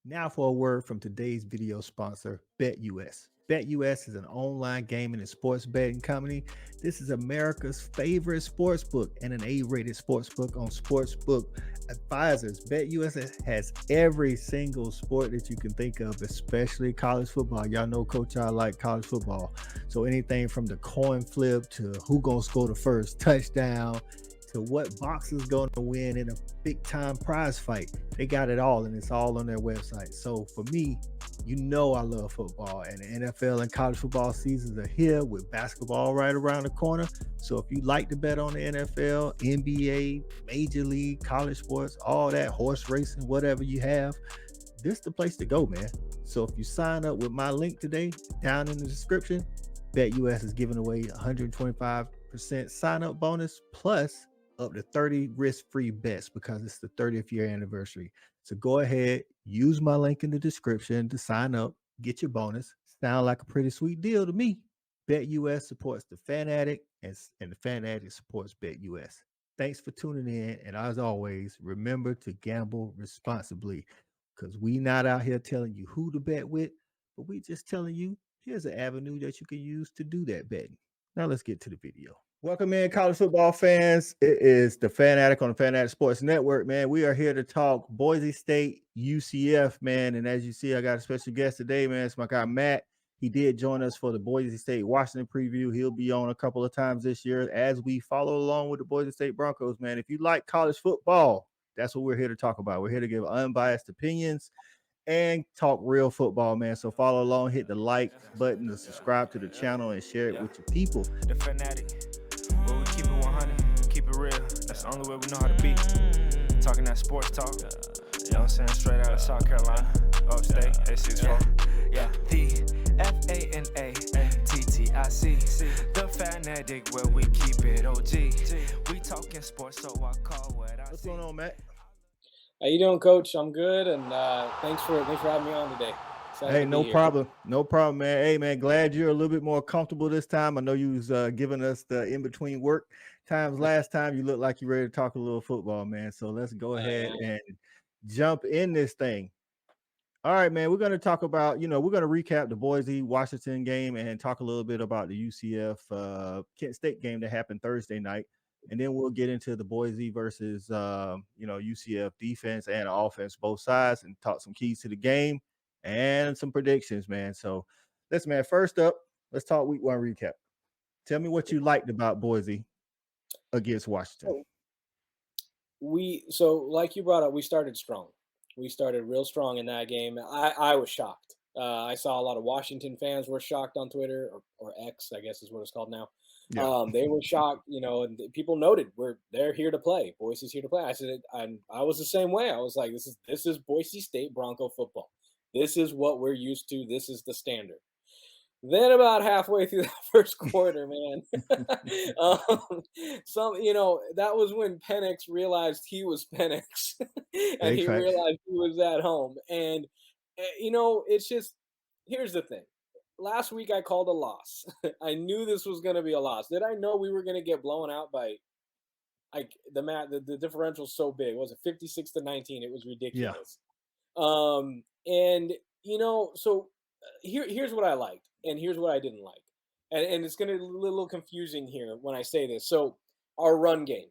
Now for a word from today's video sponsor, BetUS. BetUS is an online gaming and sports betting company. This is America's favorite sports book and an A-rated sports book on Sportsbook Advisors. BetUS has every single sport that you can think of, especially college football. Y'all know, Coach, I like college football. So anything from the coin flip to who gonna score the first touchdown to what boxer's going to win in a big time prize fight. They got it all, and it's all on their website. So for me, you know I love football, and the NFL and college football seasons are here with basketball right around the corner. So if you like to bet on the NFL, NBA, Major League, college sports, all that, horse racing, whatever you have, this is the place to go, man. So if you sign up with my link today down in the description, BetUS is giving away 125% sign up bonus plus up to 30 risk-free bets because it's the 30th year anniversary. So go ahead, use my link in the description to sign up, get your bonus. Sound like a pretty sweet deal to me. BetUS supports the Fan Addict, and the Fan Addict supports BetUS. Thanks for tuning in, and as always, remember to gamble responsibly because we not out here telling you who to bet with, but we just telling you here's an avenue that you can use to do that betting. Now let's get to the video. Welcome in, college football fans. It is the Fan Addict on the Fan Addict Sports Network, man. We are here to talk Boise State UCF, man. And as you see, I got a special guest today, man. It's my guy, Matt. He did join us for the Boise State Washington preview. He'll be on a couple of times this year as we follow along with the Boise State Broncos, man. If you like college football, that's what we're here to talk about. We're here to give unbiased opinions and talk real football, man. So follow along, hit the like button to subscribe to the channel and share it with your people. The fanatic, where we keep it 100, keep it real. That's the only way we know how to be. Talking that sports talk, you know what I'm saying? Straight out of South Carolina, upstate, A64. Yeah, the FANATTIC, the fanatic, where we keep it OG. We talking sports, so I call what I see. What's going on, Matt? How you doing, Coach? I'm good, and thanks for having me on today. Excited Hey, to be no here. problem. No problem, man. Hey, man, glad you're a little bit more comfortable this time. I know you was giving us the in-between work times last time. You look like you're ready to talk a little football, man. So let's go ahead and jump in this thing. All right, man, we're going to talk about, we're going to recap the Boise Washington game and talk a little bit about the UCF Kent State game that happened Thursday night. And then we'll get into the Boise versus, UCF defense and offense, both sides, and talk some keys to the game and some predictions, man. So listen, man, first up, let's talk week one recap. Tell me what you liked about Boise against Washington. So like you brought up, we started strong. We started real strong in that game. I was shocked. I saw a lot of Washington fans were shocked on Twitter, or X, I guess is what it's called now. Yeah. They were shocked, and people noted they're here to play. Boise's here to play. I said, I was the same way. I was like, this is Boise State Bronco football. This is what we're used to. This is the standard. Then about halfway through the first quarter, man, that was when Pennix realized he was Pennix, and he realized he was at home. And it's just, here's the thing. Last week I called a loss. I knew this was going to be a loss. Did I know we were going to get blown out by, like, the differential's so big? Was it 56-19? It was ridiculous. Yeah. So here's what I liked, and here's what I didn't like. And it's going to be a little confusing here when I say this. So our run game.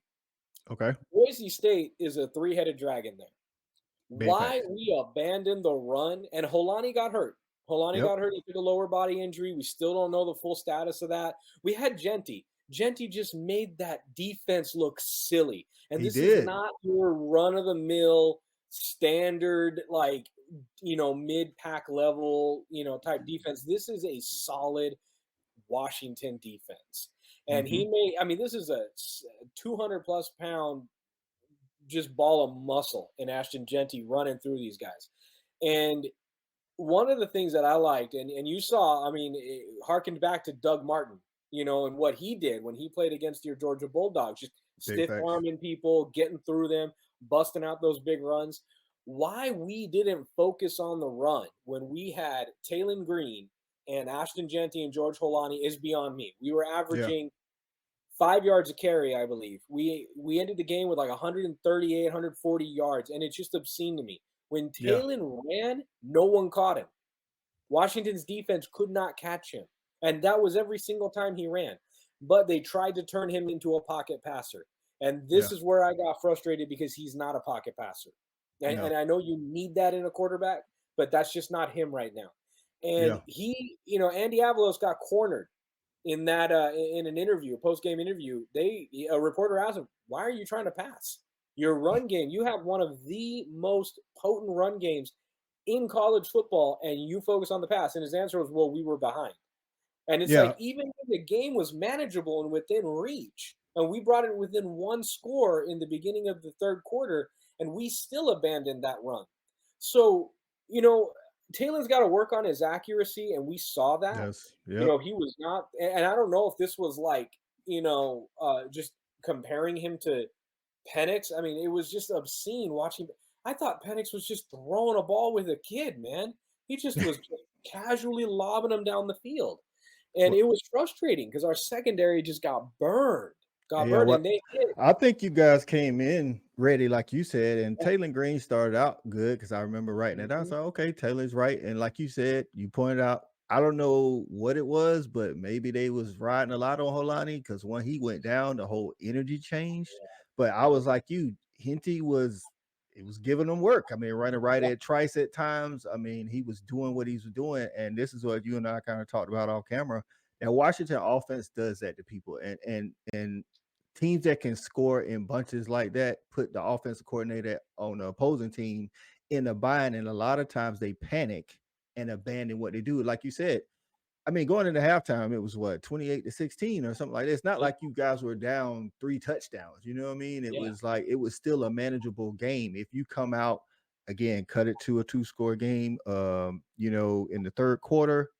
Okay. Boise State is a three-headed dragon there. Why we abandoned the run, and Holani got hurt. Got hurt. He took a lower body injury. We still don't know the full status of that. We had Genty. Genty just made that defense look silly. And this is not your run-of-the-mill standard, like, mid-pack level, type defense. This is a solid Washington defense. And this is a 200-plus pound just ball of muscle in Ashton Genty running through these guys. And one of the things that I liked, and you saw, it harkened back to Doug Martin, and what he did when he played against your Georgia Bulldogs, just stiff-arming people, getting through them, busting out those big runs. Why we didn't focus on the run when we had Taylon Green and Ashton Genty and George Holani is beyond me. We were averaging 5 yards a carry, I believe. We ended the game with like 138, 140 yards, and it's just obscene to me. When Yeah. Talon ran, no one caught him. Washington's defense could not catch him, and that was every single time he ran. But they tried to turn him into a pocket passer, and Yeah. this is where I got frustrated because he's not a pocket passer. And, No. and I know you need that in a quarterback, but that's just not him right now. And Yeah. Andy Avalos got cornered in that in an interview, a post game interview. A reporter asked him, "Why are you trying to pass? Your run game. You have one of the most potent run games in college football, and you focus on the pass." And his answer was, "Well, we were behind." And it's Yeah. like, even when the game was manageable and within reach, and we brought it within one score in the beginning of the third quarter, and we still abandoned that run. So, you know, Taylor's got to work on his accuracy, and we saw that. Yes. Yep. He was not, and I don't know if this was like, just comparing him to Penix. I mean, it was just obscene watching. I thought Penix was just throwing a ball with a kid, man. He just was just casually lobbing them down the field. And Well, it was frustrating because our secondary just got yeah. burned, What and they hit. I think you guys came in ready, like you said, and Taylor Green started out good because I remember writing it. I was Mhm. like, okay, Taylor's right, and like you said, you pointed out. I don't know what it was, but maybe they was riding a lot on Holani because when he went down, the whole energy changed. But I Yep. was like you, Henty was it was giving them work. I mean, running right Yeah. at Trice at times. I mean, he was doing what he was doing, and this is what you and I kind of talked about off camera. And Washington offense does that to people, and teams that can score in bunches like that put the offensive coordinator on the opposing team in a bind, and a lot of times they panic and abandon what they do. Like you said, I mean, going into halftime, it was what 28-16 or something like that. It's not Yeah. like you guys were down 3 touchdowns. You know what I mean? It Yeah. was like it was still a manageable game. If you come out again, cut it to a 2-score game, in the third quarter,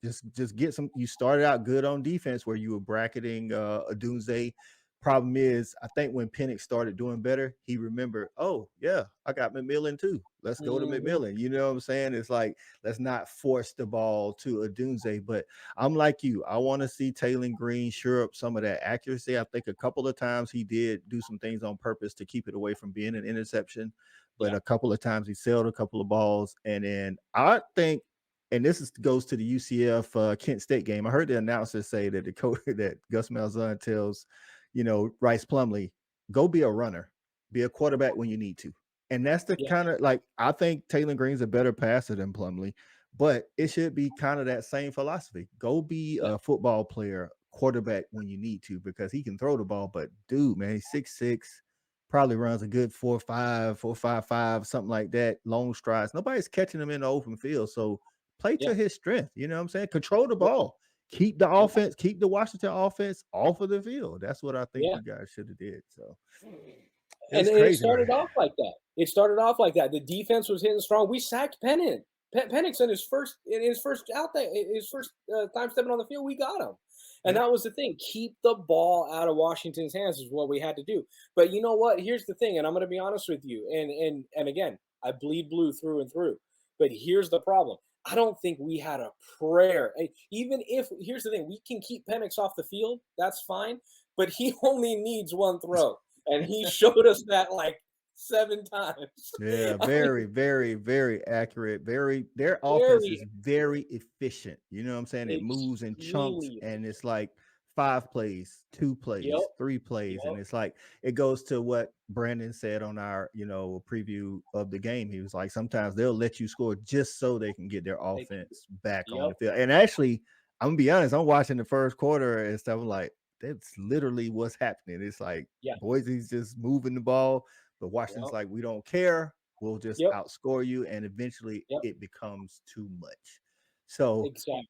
just get some. You started out good on defense where you were bracketing a doomsday. Problem is, I think when Penix started doing better, he remembered, oh yeah, I got McMillan too. Let's go to Mhm. McMillan. You know what I'm saying? It's like let's not force the ball to a doomsday. But I'm like you. I want to see Taylor Green sure up some of that accuracy. I think a couple of times he did do some things on purpose to keep it away from being an interception. But Yeah. a couple of times he sailed a couple of balls. And then I think and goes to the UCF Kent State game. I heard the announcer say that the coach that Gus Malzahn tells, Rhys Plumlee, go be a runner, be a quarterback when you need to. And that's the Yeah. kind of like I think Taylor Green's a better passer than Plumlee, but it should be kind of that same philosophy. Go be Yeah. a football player, quarterback when you need to, because he can throw the ball. But dude, man, he's 6'6", probably runs a good 4.5, 4.55, something like that, long strides. Nobody's catching him in the open field. So play Yeah. to his strength. You know what I'm saying? Control the Yeah. ball. Keep the Yeah. offense, keep the Washington offense off of the field. That's what I think Yeah. you guys should have did. So And it's it crazy, man. started off like that. It started off like that. The defense was hitting strong. We sacked Penix in his first out there, his first time stepping on the field. We got him, and Yep. that was the thing. Keep the ball out of Washington's hands is what we had to do. But you know what? Here's the thing, and I'm going to be honest with you. And again, I bleed blue through and through. But here's the problem. I don't think we had a prayer. Even if here's the thing, we can keep Penix off the field. That's fine. But he only needs one throw. And he showed us that like 7 times. Yeah, I mean, very, very, very accurate. Their offense very is very efficient. You know what I'm saying? It moves in chunks extremely and efficient. it's like 5 plays, two Yep, plays, 3 plays. And yep, it's like it goes to what Brandon said on our, preview of the game. He was like, sometimes they'll let you score just so they can get their they can offense back on yep, the field. And actually, I'm gonna be honest, I'm watching the first quarter and stuff. I'm like, that's literally what's happening. It's like yeah, Boise's just moving the ball, but Washington's yep, like, we don't care. We'll just yep, outscore you. And eventually yep, it becomes too much. So, exactly.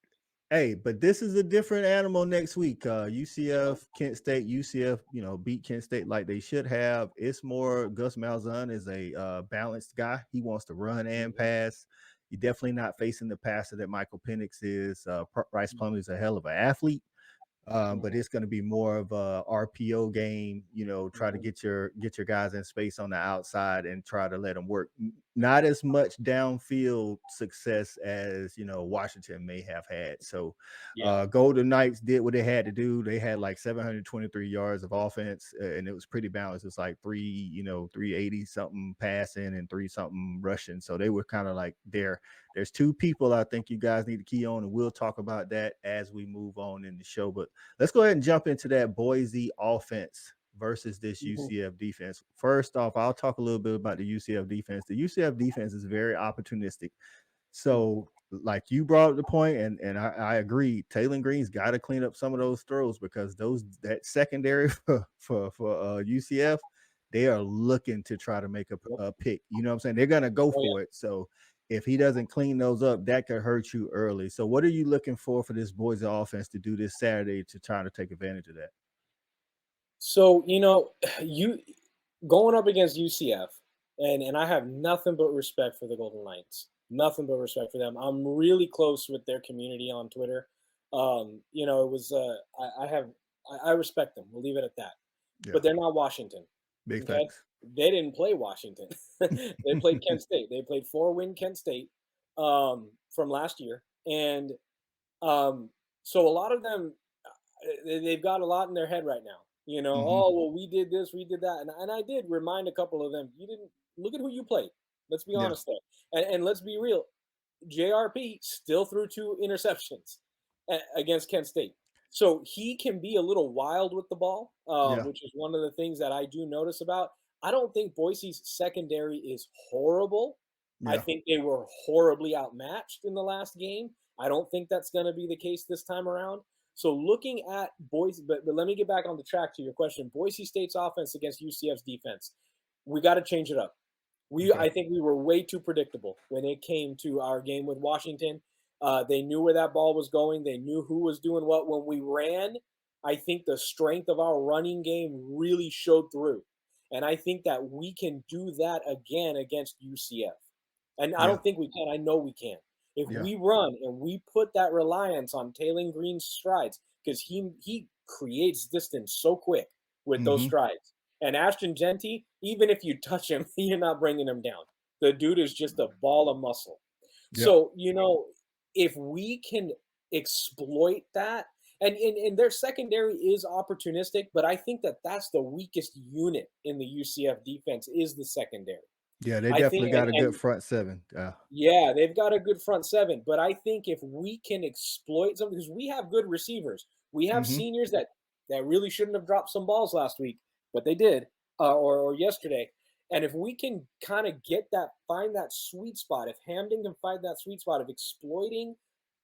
hey, but this is a different animal next week. Yep, UCF, Kent State, UCF, beat Kent State like they should have. It's more Gus Malzahn is a balanced guy. He wants to run and mhm, pass. You're definitely not facing the passer that Michael Pennix is. Rhys mhm, Plumlee is a hell of an athlete. But mhm, it's going to be more of a RPO game. Try to mhm, get your guys in space on the outside and try to let them work. not as much downfield success as Washington may have had. So Yeah. Golden Knights did what they had to do. They had like 723 yards of offense, and it was pretty balanced. It's like 380 something passing and 3 something rushing. So they were kind of like there. There's two people I think you guys need to key on, and we'll talk about that as we move on in the show. But let's go ahead and jump into that Boise offense versus this Mhm. UCF defense. First off, I'll talk a little bit about the UCF defense. The UCF defense is very opportunistic. So, like you brought up the point, and I agree. Taylor Green's got to clean up some of those throws because that secondary for UCF, they are looking to try to make Yep. a pick. You know what I'm saying? They're gonna go Oh, yeah. for it. So if he doesn't clean those up, that could hurt you early. So what are you looking for this Boise offense to do this Saturday to try to take advantage of that? So, you going up against UCF, and I have nothing but respect for the Golden Knights. Nothing but respect for them. I'm really close with their community on Twitter. It was I respect them. We'll leave it at that. Yeah, But they're not Washington. big Okay. facts. They didn't play Washington. They played Kent State. They played 4-win Kent State from last year. And so a lot of them they've got a lot in their head right now. Hmm. Oh well, we did this, we did that, and I did remind a couple of them. You didn't look at who you played. Let's be Yeah, honest there, and let's be real. JRP still threw 2 interceptions against Kent State, so he can be a little wild with the ball, yeah, which is one of the things that I do notice about. I don't think Boise's secondary is horrible. I yeah. think they were horribly outmatched in the last game. I don't think that's going to be the case this time around. So looking at Boise, but let me get back on the track to your question. Boise State's offense against UCF's defense, we got to change it up. Okay. I think we were way too predictable when it came to our game with Washington. They knew where that ball was going. They knew who was doing what. When we ran, I think the strength of our running game really showed through, and I think that we can do that again against UCF. And I Yeah, don't think we can. I know we can. If yeah. we run and we put that reliance on Taylor Green's strides, because he creates distance so quick with those Hmm. strides. And Ashton Genty, even if you touch him, you're not bringing him down. The dude is just a ball of muscle. Yep. So, if we can exploit that, and their secondary is opportunistic, but I think that that's the weakest unit in the UCF defense is the secondary. Yeah, they I think, definitely and, got a good and front seven. yeah, they've got a good front seven, but I think if we can exploit some, because we have good receivers, we have Hmm. seniors that really shouldn't have dropped some balls last week, but they did, or yesterday. And if we can kind of find that sweet spot, if Hamden can find that sweet spot of exploiting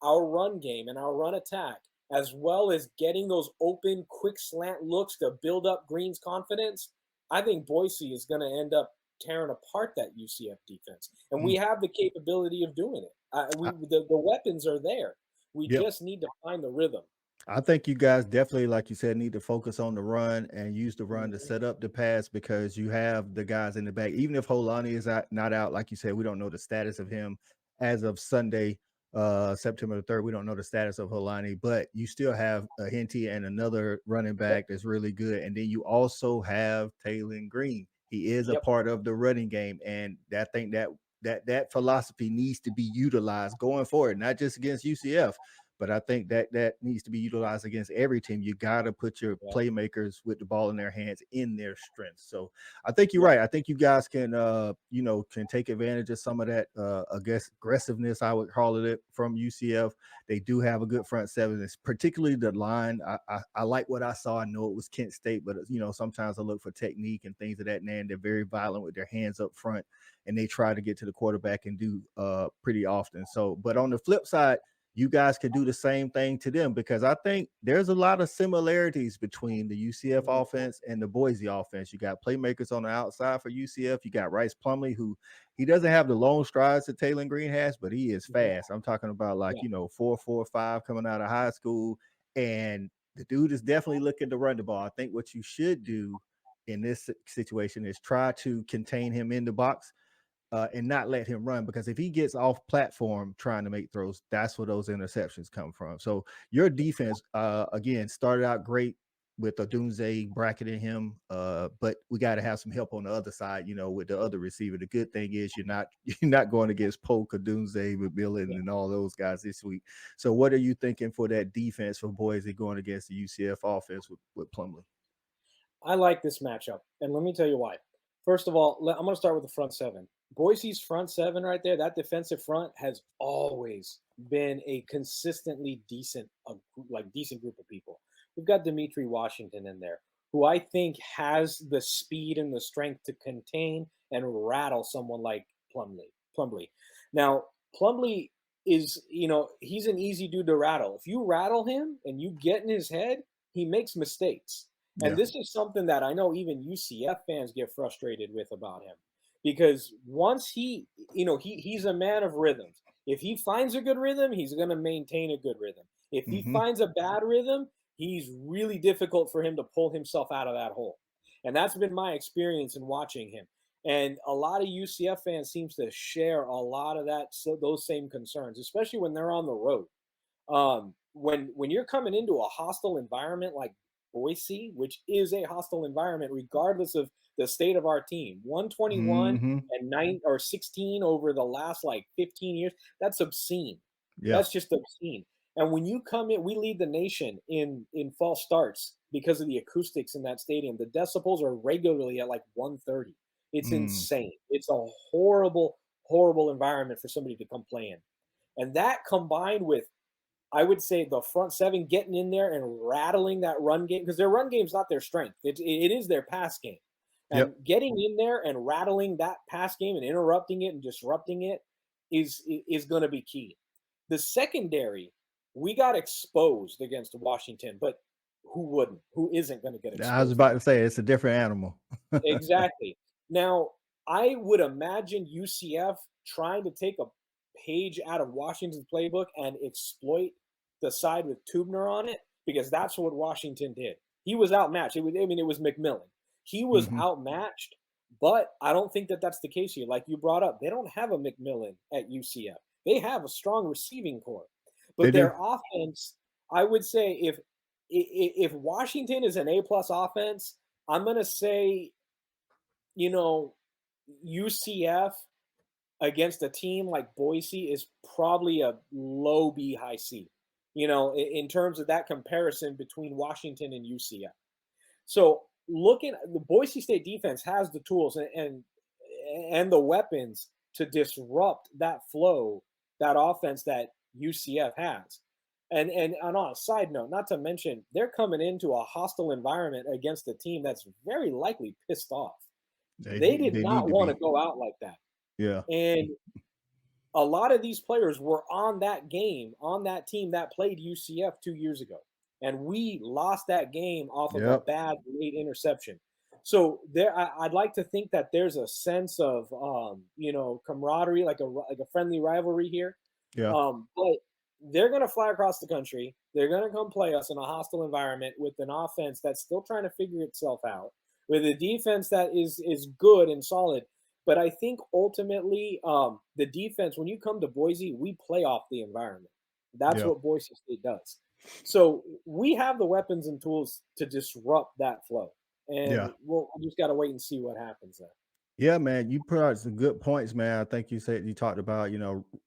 our run game and our run attack, as well as getting those open, quick slant looks to build up Green's confidence, I think Boise is going to end up tearing apart that UCF defense, and we have the capability of doing it. The weapons are there. We Yep. just need to find the rhythm. I think you guys definitely, like you said, need to focus on the run and use the run to Mhm. set up the pass because you have the guys in the back. Even if Holani is not out, like you said, we don't know the status of him as of Sunday, September the 3rd. We don't know the status of Holani, but you still have a Henty and another running Yep, back that's really good. And then you also have Taylor Green. He is a yep, part of the running game, and I think that philosophy needs to be utilized going forward, not just against UCF. But I think that needs to be utilized against every team. You got to put your yeah, playmakers with the ball in their hands in their strengths. So I think you're yep, right. I think you guys can can take advantage of some of that I guess aggressiveness, I would call it from UCF. They do have a good front seven. It's particularly the line. I like what I saw. I know it was Kent State, but sometimes I look for technique and things of that nature. They're very violent with their hands up front, and they try to get to the quarterback and do pretty often. So, but on the flip side, you guys could do the same thing to them because I think there's a lot of similarities between the UCF mhm, offense and the Boise offense. You got playmakers on the outside for UCF. You got Rhys Plumlee, who he doesn't have the long strides that Taylor Green has, but he is mhm, fast. I'm talking about like, yeah, 4.45 coming out of high school. And the dude is definitely looking to run the ball. I think what you should do in this situation is try to contain him in the box and not let him run because if he gets off platform trying to make throws, that's where those interceptions come from. So your defense, again, started out great. with Odunze bracketing him. But we got to have some help on the other side, with the other receiver. The good thing is you're not going against Polk, Odunze, McMillan, Yeah. and all those guys this week. So what are you thinking for that defense for Boise going against the UCF offense with Plumlee? I like this matchup, and let me tell you why. First of all, I'm going to start with the front seven. Boise's front seven right there, that defensive front has always been a consistently decent, decent group of people. We've got Dimitri Washington in there, who I think has the speed and the strength to contain and rattle someone like Plumlee. Now, Plumlee is, he's an easy dude to rattle. If you rattle him and you get in his head, he makes mistakes. And Yeah. this is something that I know even UCF fans get frustrated with about him, because once he's a man of rhythms. If he finds a good rhythm, he's going to maintain a good rhythm. If he Mm-hmm. finds a bad rhythm, he's really difficult for him to pull himself out of that hole. And that's been my experience in watching him. And a lot of UCF fans seems to share a lot of those same concerns, especially when they're on the road. When you're coming into a hostile environment like Boise, which is a hostile environment, regardless of the state of our team. 121 Mm-hmm. and 16 over the last 15 years. That's obscene. Yeah. That's just obscene. And when you come in, we lead the nation in false starts because of the acoustics in that stadium. The decibels are regularly at 130. It's insane. It's a horrible, horrible environment for somebody to come play in. And that combined with, I would say, the front seven getting in there and rattling that run game, because their run game is not their strength. It is their pass game. And Yep. getting in there and rattling that pass game and interrupting it and disrupting it is going to be key. The secondary, we got exposed against Washington, but who wouldn't? Who isn't going to get I was exposed? about to say it's a different animal. Exactly. Now, I would imagine UCF trying to take a page out of Washington's playbook and exploit the side with Tubner on it, because that's what Washington did. He was outmatched. It was McMillan. He was Mm-hmm. outmatched, but I don't think that that's the case here. Like you brought up, they don't have a McMillan at UCF. They have a strong receiving core, They but do. their offense, I would say, if Washington is an A-plus offense, I'm going to say, UCF against a team like Boise is probably a low B, high C, in terms of that comparison between Washington and UCF. So looking at the Boise State defense has the tools and the weapons to disrupt that flow, that offense that UCF has. And on a side note, not to mention, they're coming into a hostile environment against a team that's very likely pissed off. They did They need not to want to be. go out like that. Yeah. And a lot of these players were on that game, on that team that played UCF 2 years ago. And we lost that game off of a Yep. bad late interception. So I'd like to think that there's a sense of, camaraderie, like a friendly rivalry here. Yeah. But they're going to fly across the country. They're going to come play us in a hostile environment with an offense that's still trying to figure itself out, with a defense that is good and solid. But I think ultimately, the defense, when you come to Boise, we play off the environment. That's Yeah. what Boise State does. So we have the weapons and tools to disrupt that flow. And Yeah. we'll just got to wait and see what happens there. Yeah, man, you put out some good points, man. I think you talked about,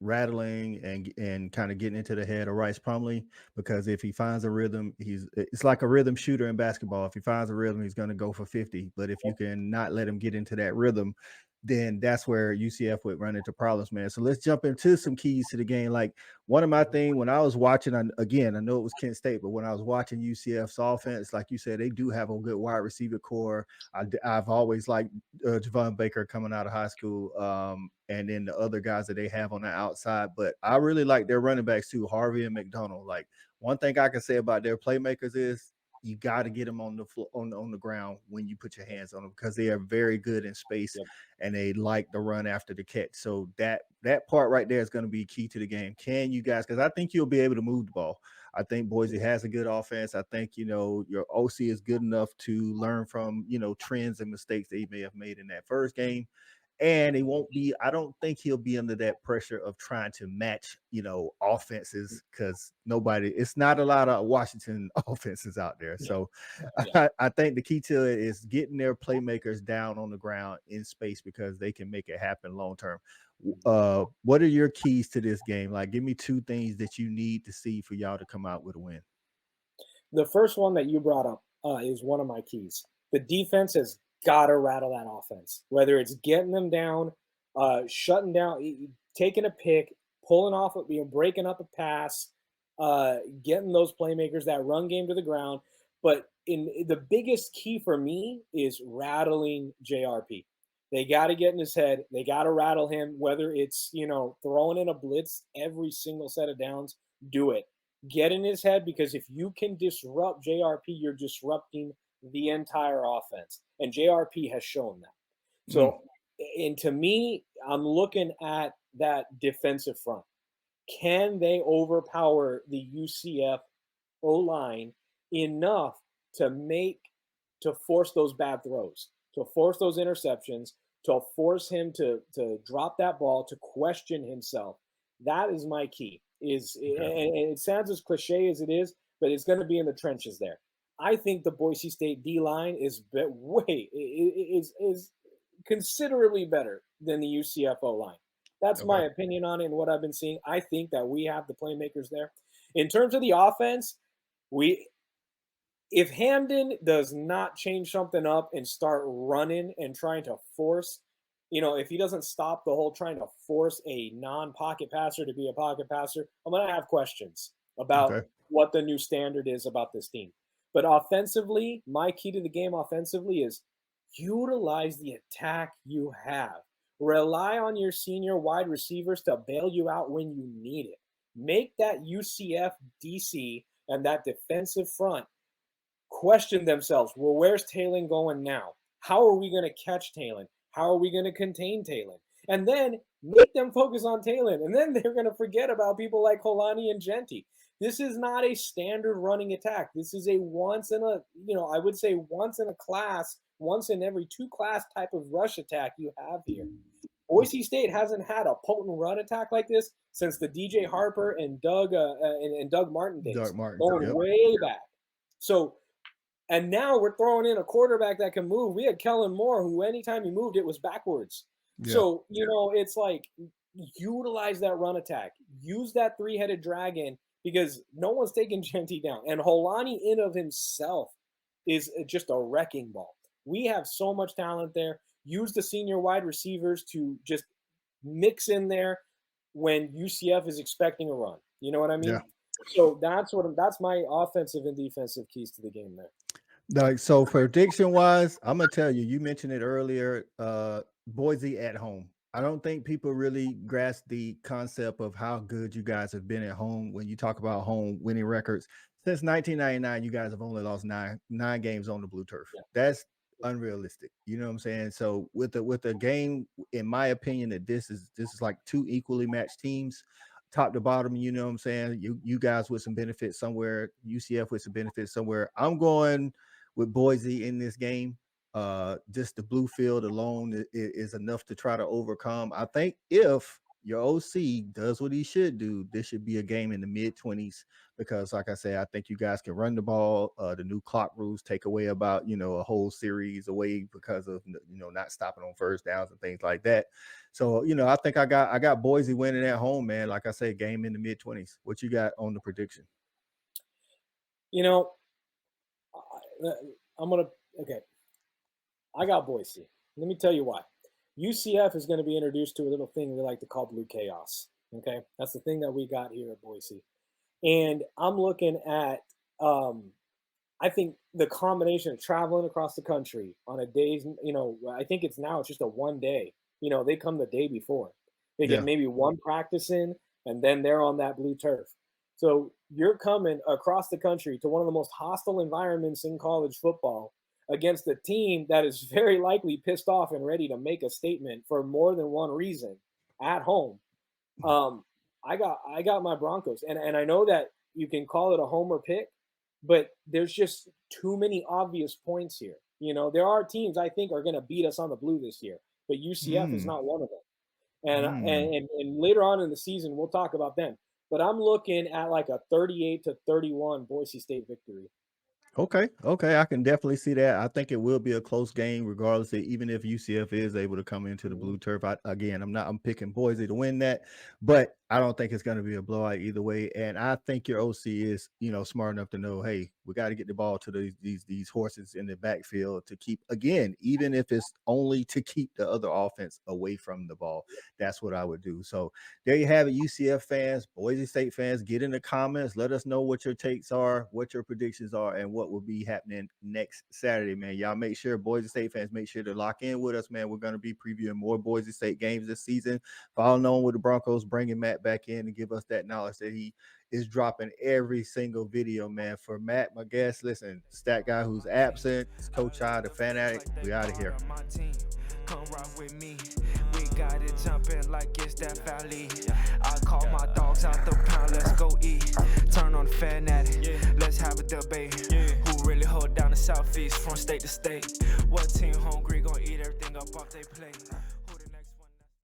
rattling and kind of getting into the head of Rhys Plumlee, because if he finds a rhythm, it's like a rhythm shooter in basketball. If he finds a rhythm, he's going to go for 50. But if you can not let him get into that rhythm, then that's where UCF would run into problems, man. So let's jump into some keys to the game. Like one of my things when I was watching, again, I know it was Kent State, but when I was watching UCF's offense, like you said, they do have a good wide receiver core. I've always liked Javon Baker coming out of high school, and then the other guys that they have on the outside. But I really like their running backs too, Harvey and McDonald. Like one thing I can say about their playmakers is you got to get them on the floor, on the ground when you put your hands on them, because they are very good in space Yep. and they like to run after the catch. So that part right there is going to be key to the game. Can you guys? Because I think you'll be able to move the ball. I think Boise has a good offense. I think, your OC is good enough to learn from, trends and mistakes they may have made in that first game. And he won't be, I don't think he'll be under that pressure of trying to match, offenses, because it's not a lot of Washington offenses out there. So I think the key to it is getting their playmakers down on the ground in space, because they can make it happen long term. What are your keys to this game? Like, give me 2 things that you need to see for y'all to come out with a win. The first one that you brought up is one of my keys. The defense has got to rattle that offense, whether it's getting them down, shutting down, taking a pick, pulling off, breaking up a pass, getting those playmakers, that run game to the ground. But the biggest key for me is rattling JRP. They got to get in his head. They got to rattle him, whether it's, throwing in a blitz every single set of downs, do it. Get in his head, because if you can disrupt JRP, you're disrupting the entire offense. And JRP has shown that. So, and to me, I'm looking at that defensive front. Can they overpower the UCF O-line enough to force those bad throws, to force those interceptions, to force him to drop that ball, to question himself? That is my key. And it sounds as cliche as it is, but it's going to be in the trenches there. I think the Boise State D-line is considerably better than the UCF O-line. That's my opinion on it and what I've been seeing. I think that we have the playmakers there. In terms of the offense, if Hamden does not change something up and start running and trying to force, if he doesn't stop the whole trying to force a non-pocket passer to be a pocket passer, I'm going to have questions about what the new standard is about this team. But offensively, my key to the game offensively is utilize the attack you have. Rely on your senior wide receivers to bail you out when you need it. Make that UCF DC and that defensive front question themselves. Well, where's Talon going now? How are we going to catch Talon? How are we going to contain Talon? And then make them focus on Talon. And then they're going to forget about people like Holani and Genty. This is not a standard running attack. This is a once in a class, once in every 2 class type of rush attack you have here. Boise State hasn't had a potent run attack like this since the DJ Harper and Doug Martin days. Going way back. So, and now we're throwing in a quarterback that can move. We had Kellen Moore, who anytime he moved, it was backwards. Yeah. So, it's like, utilize that run attack. Use that 3-headed dragon, because no one's taking Genty down. And Holani in of himself is just a wrecking ball. We have so much talent there. Use the senior wide receivers to just mix in there when UCF is expecting a run. You know what I mean? Yeah. So that's my offensive and defensive keys to the game there. Like, so prediction wise, I'm gonna tell you, you mentioned it earlier, Boise at home. I don't think people really grasp the concept of how good you guys have been at home. When you talk about home winning records, since 1999, you guys have only lost nine games on the blue turf. Yeah. That's unrealistic. You know what I'm saying? So with a game, in my opinion, that this is like 2 equally matched teams, top to bottom. You know what I'm saying? You guys with some benefits somewhere, UCF with some benefits somewhere. I'm going with Boise in this game. Just the blue field alone is enough to try to overcome. I think if your OC does what he should do, this should be a game in the mid-20s, because like I said, I think you guys can run the ball. The new clock rules take away about, a whole series away because of, not stopping on first downs and things like that. So, I think I got Boise winning at home, man. Like I said, game in the mid-20s. What you got on the prediction? I got Boise. Let me tell you why. UCF is going to be introduced to a little thing we like to call blue chaos. Okay, that's the thing that we got here at Boise. And I'm looking at, I think the combination of traveling across the country on a day's, I think it's just a one day. They come the day before. They get maybe one practice in, and then they're on that blue turf. So you're coming across the country to one of the most hostile environments in college football against a team that is very likely pissed off and ready to make a statement for more than one reason at home. I got my Broncos, and I know that you can call it a homer pick, but there's just too many obvious points here. There are teams I think are going to beat us on the blue this year. but UCF is not one of them. And later on in the season, we'll talk about them. But I'm looking at like a 38-31 Boise State victory. Okay, I can definitely see that. I think it will be a close game, regardless of even if UCF is able to come into the blue turf. I'm picking Boise to win that, but I don't think it's going to be a blowout either way. And I think your OC is, smart enough to know, hey, we got to get the ball to these horses in the backfield to keep, again, even if it's only to keep the other offense away from the ball. That's what I would do. So there you have it, UCF fans, Boise State fans. Get in the comments. Let us know what your takes are, what your predictions are, and what will be happening next Saturday, man. Y'all make sure, Boise State fans, make sure to lock in with us, man. We're going to be previewing more Boise State games this season. Following on with the Broncos, bringing Matt back in and give us that knowledge that he is dropping every single video, man. For Matt, my guest, listen, stat guy who's absent, it's Coach I, the fanatic. We out of here. Come rock with me. We got it jumping like it's that valley. I call my dogs out the pound, let's go eat. Turn on the fanatic, let's have a debate. Who really hold down the Southeast from state to state? What team hungry gonna eat everything up off they plate?